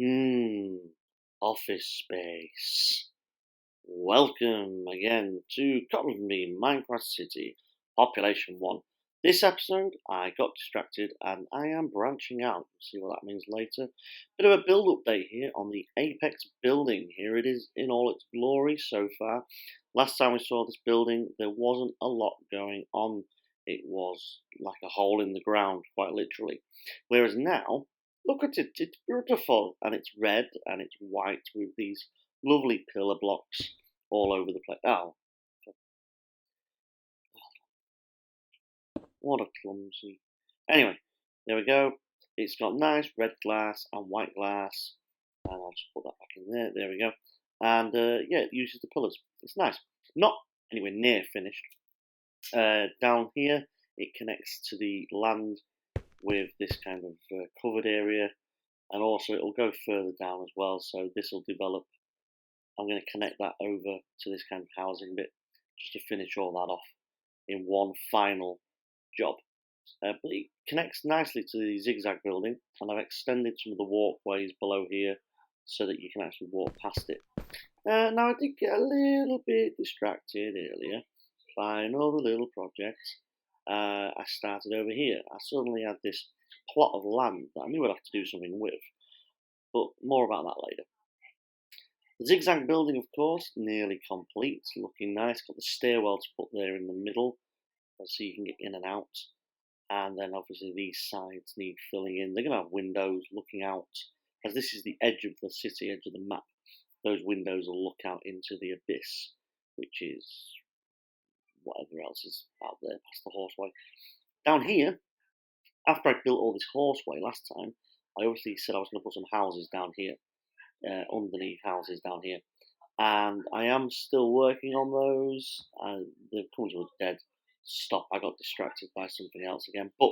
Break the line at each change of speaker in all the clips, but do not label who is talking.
Hmm, office space. Welcome again to Cottlandby, Minecraft City, Population 1. This episode, I got distracted and I am branching out. We'll see what that means later. Bit of a build update here on the Apex building. Here it is in all its glory so far. Last time we saw this building, there wasn't a lot going on. It was like a hole in the ground, quite literally. Whereas now, look at it, it's beautiful, and it's red and it's white with these lovely pillar blocks all over the place. Oh, what a clumsy. Anyway, there we go. It's got nice red glass and white glass, and I'll just put that back in there. There we go. And yeah, it uses the pillars. It's nice. Not anywhere near finished. Down here, it connects to the land with this kind of covered area, and also it'll go further down as well. So this will develop. I'm going to connect that over to this kind of housing bit just to finish all that off in one final job. But it connects nicely to the zigzag building, and I've extended some of the walkways below here so that you can actually walk past it. Now I did get a little bit distracted earlier by another little project I started over here. I suddenly had this plot of land that I knew I'd have to do something with, but more about that later. The zigzag building, of course, nearly complete, looking nice. Got the stairwell to put there in the middle, so you can get in and out. And then obviously these sides need filling in. They're going to have windows looking out, as this is the edge of the city, edge of the map. Those windows will look out into the abyss, which is whatever else is out there past the horseway. Down here, after I built all this horseway last time, I obviously said I was going to put some houses down here. Underneath houses down here, and I am still working on those. They've come to a dead stop. I got distracted by something else again, but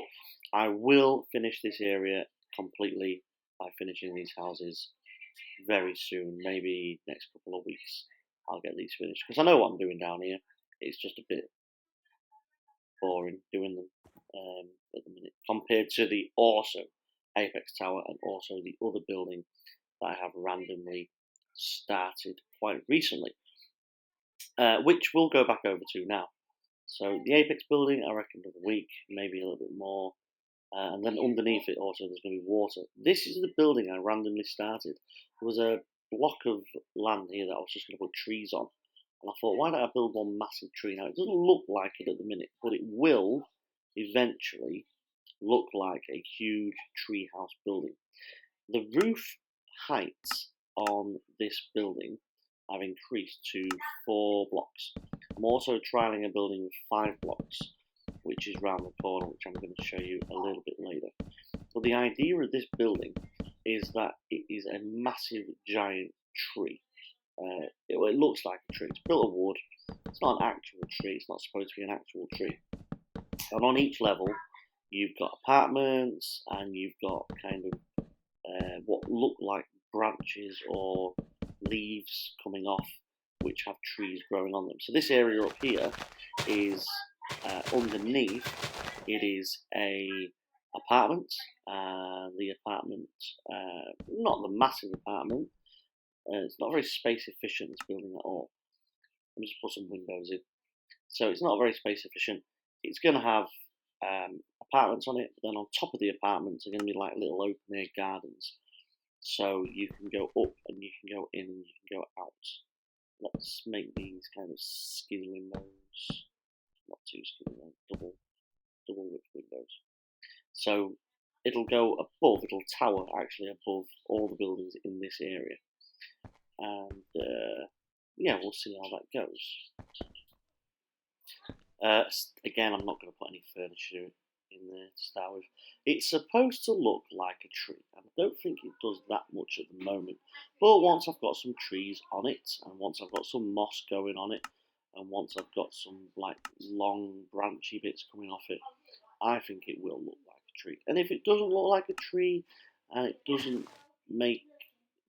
I will finish this area completely by finishing these houses very soon. Maybe next couple of weeks I'll get these finished because I know what I'm doing down here. It's just a bit boring doing them at the minute compared to the awesome Apex Tower and also the other building that I have randomly started quite recently, which we'll go back over to now. So the Apex building, I reckon another week, maybe a little bit more, and then underneath it also there's going to be water. This is the building I randomly started. There was a block of land here that I was just going to put trees on, and I thought, why don't I build one massive tree? Now it doesn't look like it at the minute, but it will eventually look like a huge treehouse building. The roof heights on this building have increased to 4 blocks. I'm also trialing a building with 5 blocks, which is round the corner, which I'm going to show you a little bit later. But the idea of this building is that it is a massive, giant tree. It looks like a tree. It's built of wood. It's not an actual tree. It's not supposed to be an actual tree. And on each level, you've got apartments, and you've got kind of what look like branches or leaves coming off which have trees growing on them. So this area up here is underneath, it is a apartment. The apartment, not the massive apartment, it's not very space efficient, this building at all. Let me just put some windows in. So it's not very space efficient. It's going to have apartments on it, but then on top of the apartments are going to be like little open air gardens. So you can go up and you can go in and you can go out. Let's make these kind of skinny windows. Not too skinny, double width windows. So it'll go above, it'll tower actually above all the buildings in this area. And yeah, we'll see how that goes. Again, I'm not going to put any furniture in there to start with. It's supposed to look like a tree, and I don't think it does that much at the moment. But once I've got some trees on it, and once I've got some moss going on it, and once I've got some like long branchy bits coming off it, I think it will look like a tree. And if it doesn't look like a tree, and it doesn't make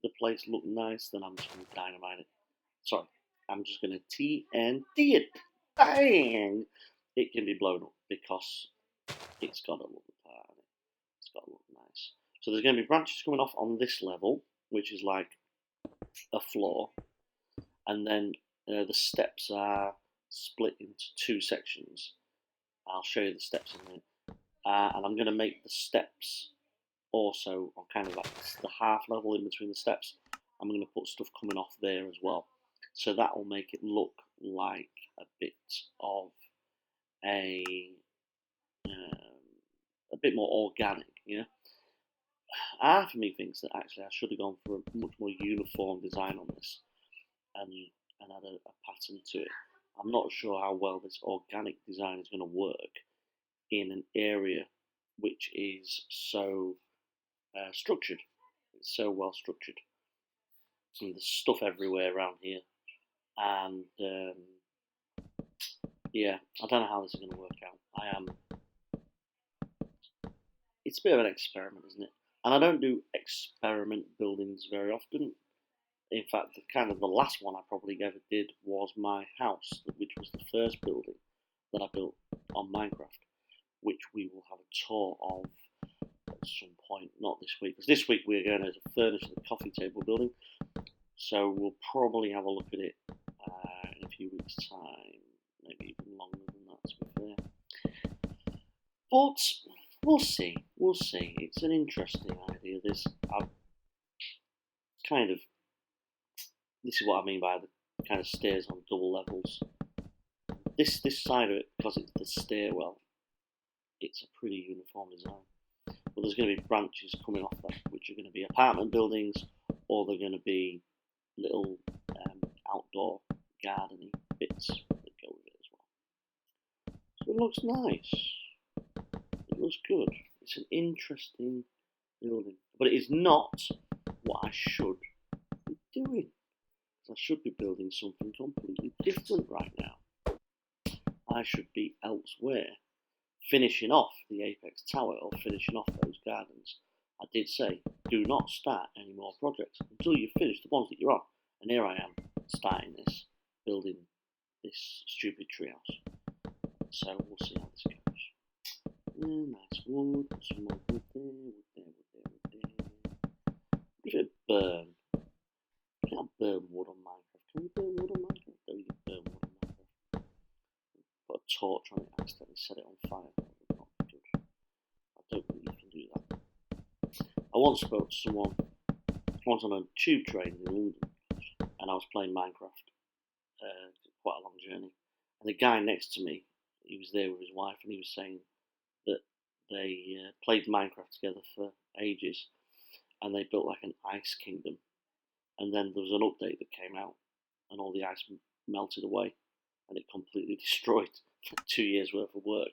the place look nice, then I'm just going to dynamite it. Sorry, I'm just going to TNT it. Bang! It can be blown up because it's got to look the part. It's got to look nice. So there's going to be branches coming off on this level, which is like a floor, and then the steps are split into two sections. I'll show you the steps in a minute. And I'm going to make the steps also on kind of like the half level in between the steps. I'm going to put stuff coming off there as well. So that will make it look like a bit of a bit more organic, you know. Half of me thinks that actually I should have gone for a much more uniform design on this and add a pattern to it. I'm not sure how well this organic design is going to work in an area which is so structured. It's so well structured. And there's stuff everywhere around here. And yeah, I don't know how this is going to work out. It's a bit of an experiment, isn't it? And I don't do experiment buildings very often. In fact, the last one I probably ever did was my house, which was the first building that I built on Minecraft, which we will have a tour of at some point, not this week, because this week we're going to furnish the coffee table building, so we'll probably have a look at it in a few weeks' time, maybe even longer than that, to be fair. But we'll see. It's an interesting idea. This is what I mean by the kind of stairs on double levels. This side of it, because it's the stairwell, it's a pretty uniform design. But there's going to be branches coming off that, which are going to be apartment buildings, or they're going to be little outdoor gardening bits that go with it as well. So it looks nice. It looks good. It's an interesting building, but it is not what I should be doing. I should be building something completely different right now. I should be elsewhere, finishing off the Apex Tower or finishing off those gardens. I did say, do not start any more projects until you finish the ones that you're on. And here I am, starting this, building this stupid treehouse. So we'll see how this goes. Nice wood, put some more wood there. Give it a burn. You can't burn wood on Minecraft. Can you burn wood on Minecraft? No, you can burn wood on Minecraft. Put a torch on it and accidentally set it on fire. That would not be good. I don't think you can do that. I once spoke to someone, once on a tube train in London, and I was playing Minecraft, quite a long journey. And the guy next to me, he was there with his wife, and he was saying that they played Minecraft together for ages, and they built like an ice kingdom. And then there was an update that came out, and all the ice melted away, and it completely destroyed 2 years worth of work.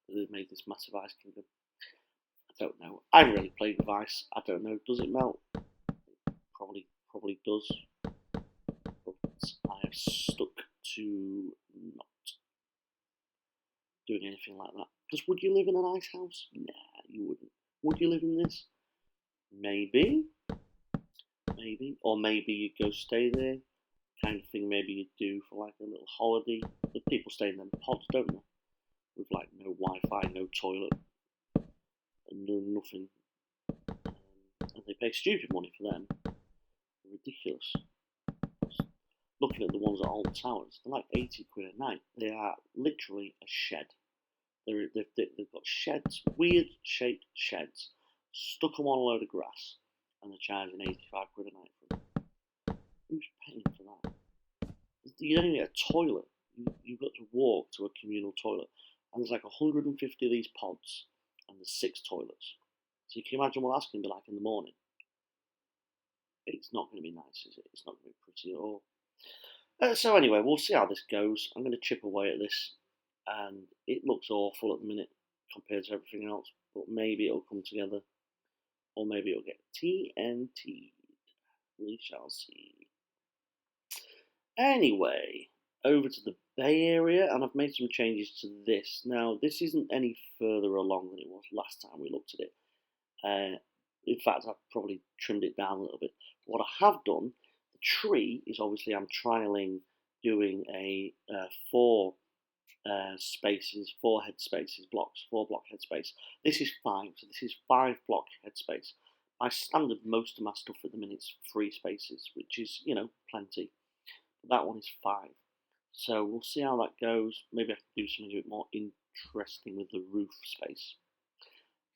They made this massive ice kingdom. I don't know. I haven't really played with ice. I don't know. Does it melt? It probably does. But I have stuck to not doing anything like that. Because would you live in an ice house? Nah, you wouldn't. Would you live in this? Maybe. Or maybe you'd go stay there, kind of thing. Maybe you'd do for like a little holiday. The people stay in them pods, don't they? With like no Wi-Fi, no toilet, and no nothing. And they pay stupid money for them. Ridiculous. Looking at the ones at Old Towers, they're like 80 quid a night. They are literally a shed. They've got sheds, weird shaped sheds, stuck them on a load of grass, and they're charging 85 quid a night for them. Who's paying for that? You don't even get a toilet. You've got to walk to a communal toilet. And there's like 150 of these pods, and there's 6 toilets. So you can imagine what that's going to be like in the morning. It's not going to be nice, is it? It's not going to be pretty at all. So anyway, we'll see how this goes. I'm going to chip away at this, and it looks awful at the minute compared to everything else, but maybe it'll come together, or maybe it'll get TNT. We shall see. Anyway, over to the Bay Area, and I've made some changes to this. Now, this isn't any further along than it was last time we looked at it. In fact, I've probably trimmed it down a little bit. What I have done, the tree is obviously I'm trialing doing a 4 head spaces blocks, 4 block head space. This is 5, so this is 5 block head space. I standard most of my stuff at the minute's 3 spaces, which is, plenty. But that one is 5. So we'll see how that goes. Maybe I can do something a bit more interesting with the roof space.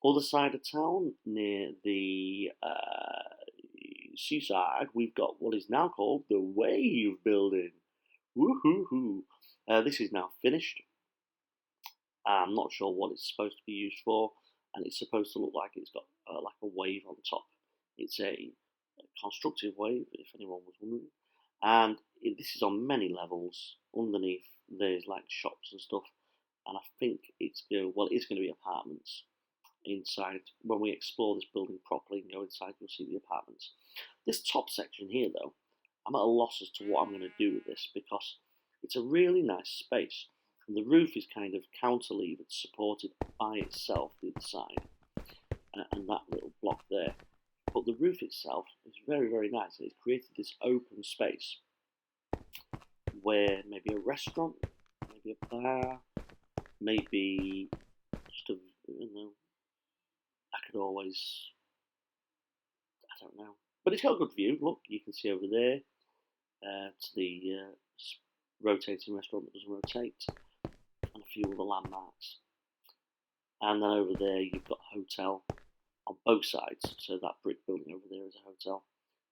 Other side of town, near the seaside, we've got what is now called the Wave Building. Woohoo! This is now finished. I'm not sure what it's supposed to be used for, and it's supposed to look like it's got like a wave on top. It's a constructive wave, if anyone was wondering. And this is on many levels. Underneath, there's like shops and stuff, and I think it's going to be apartments inside. When we explore this building properly and go inside, you'll see the apartments. This top section here, though, I'm at a loss as to what I'm going to do with this, because it's a really nice space. And the roof is kind of cantilevered, supported by itself, the other side, and that little block there. But the roof itself is very, very nice, and it's created this open space where maybe a restaurant, maybe a bar, maybe just I could always, I don't know. But it's got a good view. Look, you can see over there to the rotating restaurant that doesn't rotate, and a few other landmarks. And then over there you've got a hotel on both sides. So that brick building over there is a hotel.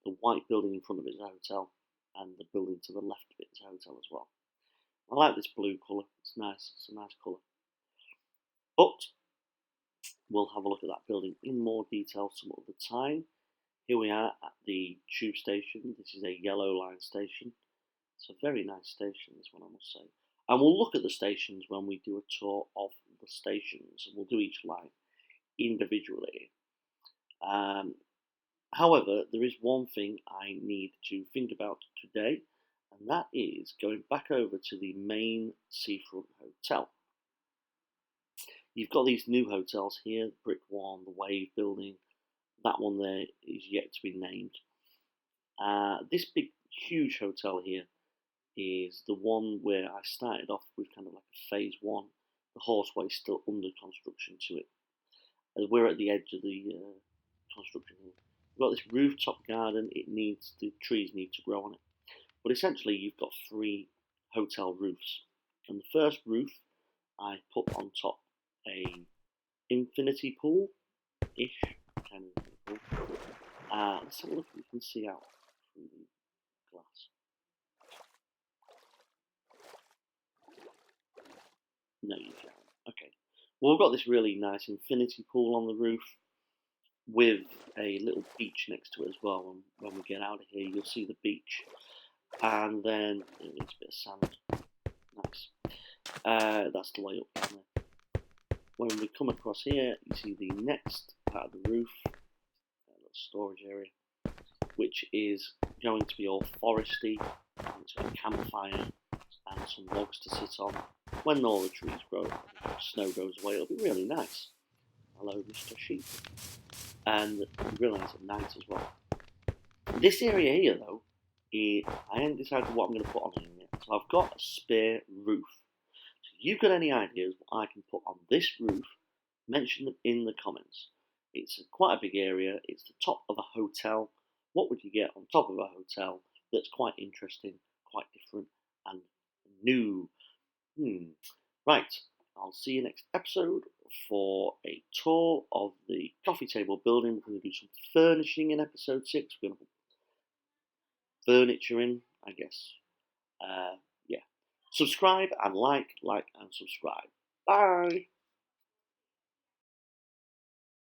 The white building in front of it is a hotel, and the building to the left of it is a hotel as well. I like this blue colour. It's nice. It's a nice colour. But we'll have a look at that building in more detail some other time. Here we are at the tube station. This is a yellow line station. It's a very nice station, this one, I must say. And we'll look at the stations when we do a tour of the stations. We'll do each line individually. However, there is one thing I need to think about today, and that is going back over to the main seafront hotel. You've got these new hotels here, the brick one, the Wave building. That one there is yet to be named. This big, huge hotel here is the one where I started off with kind of like a phase 1. The horseway is still under construction to it. We're at the edge of the construction here. We've got this rooftop garden. The trees need to grow on it. But essentially, you've got 3 hotel roofs. And the first roof, I put on top a infinity pool-ish kind of pool. Let's have a look if we can see out through the glass. No, you can't. Okay. Well, we've got this really nice infinity pool on the roof with a little beach next to it as well. And when we get out of here, you'll see the beach. And then it needs a bit of sand. Nice. That's the way up down there. When we come across here, you see the next part of the roof, a little storage area, which is going to be all foresty. And it's got a campfire and some logs to sit on. When all the trees grow, and snow goes away, it'll be really nice. Hello, Mr. Sheep. And you realise at night as well. This area here, though, I haven't decided what I'm going to put on here yet. So I've got a spare roof. So if you've got any ideas what I can put on this roof, mention them in the comments. It's quite a big area. It's the top of a hotel. What would you get on top of a hotel that's quite interesting, quite different, and new? Right, I'll see you next episode for a tour of the coffee table building. We're going to do some furnishing in episode 6. We're going to put furniture in, I guess. Yeah. Subscribe and like and subscribe. Bye!